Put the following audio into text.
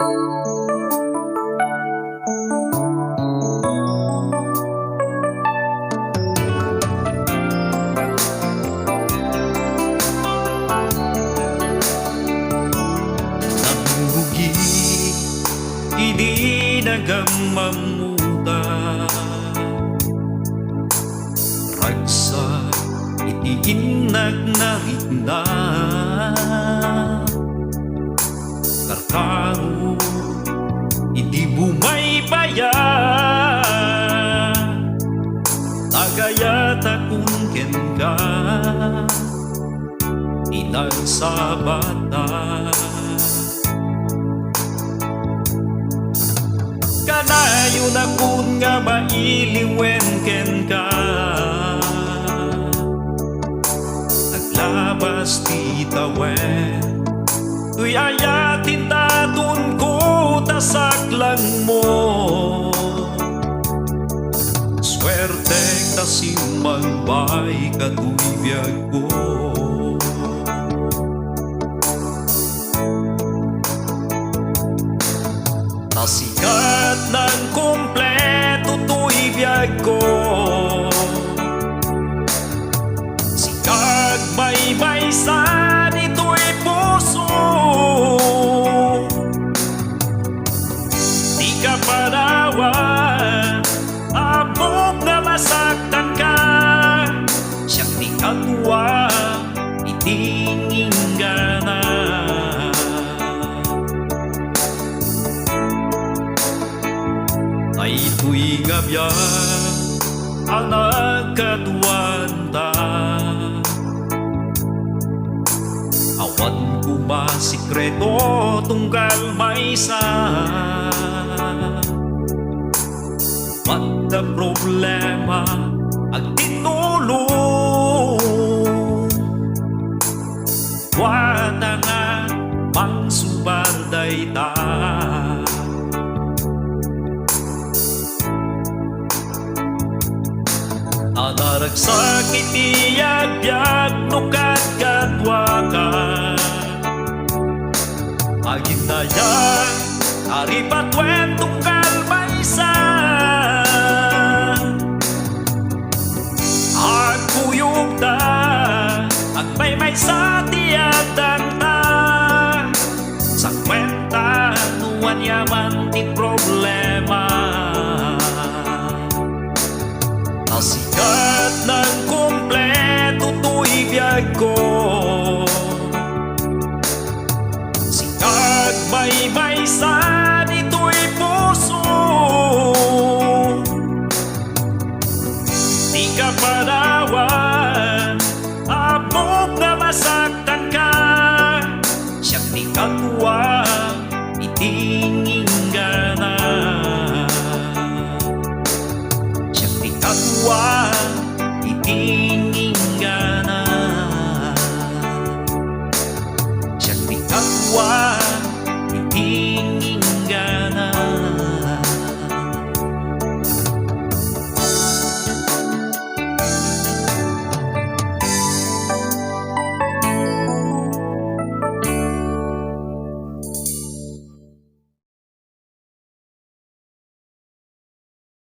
Nahuhugi, hindi nagamamuta. Ragsa, itiinag na hitna. Karkaro, hindi bumaybaya. Tagayata kung ken ka, inagsabata. Kanayo na kun nga mailiwen ken ka, naglabas ti tawen. Tuy ayatin tatun ko tasaklang mo. Swerte kasi magbay ka tuy biyag ko. Nasikat ng kumpleto tuy biyag ko. Sikag may sa nito'y puso. Di ka parawan, abog na masaktan ka. Siyang di katuwa, itingin ka na. Ay ito'y ngabyan, ang nagkatuwanta. Awan ko masikreto tungkal maysa. What the problema ang tinulong. Wata nga mang subalday ta. Anaragsak itiyag-yag no katwa ka. Aginayang aripatwen tungkal maysa. Agkuyog ta agmay sa tiyagdan ta. Sa kwenta nuwan yaman ti problema. Nasikat ng kumpleto tuy biyag ko.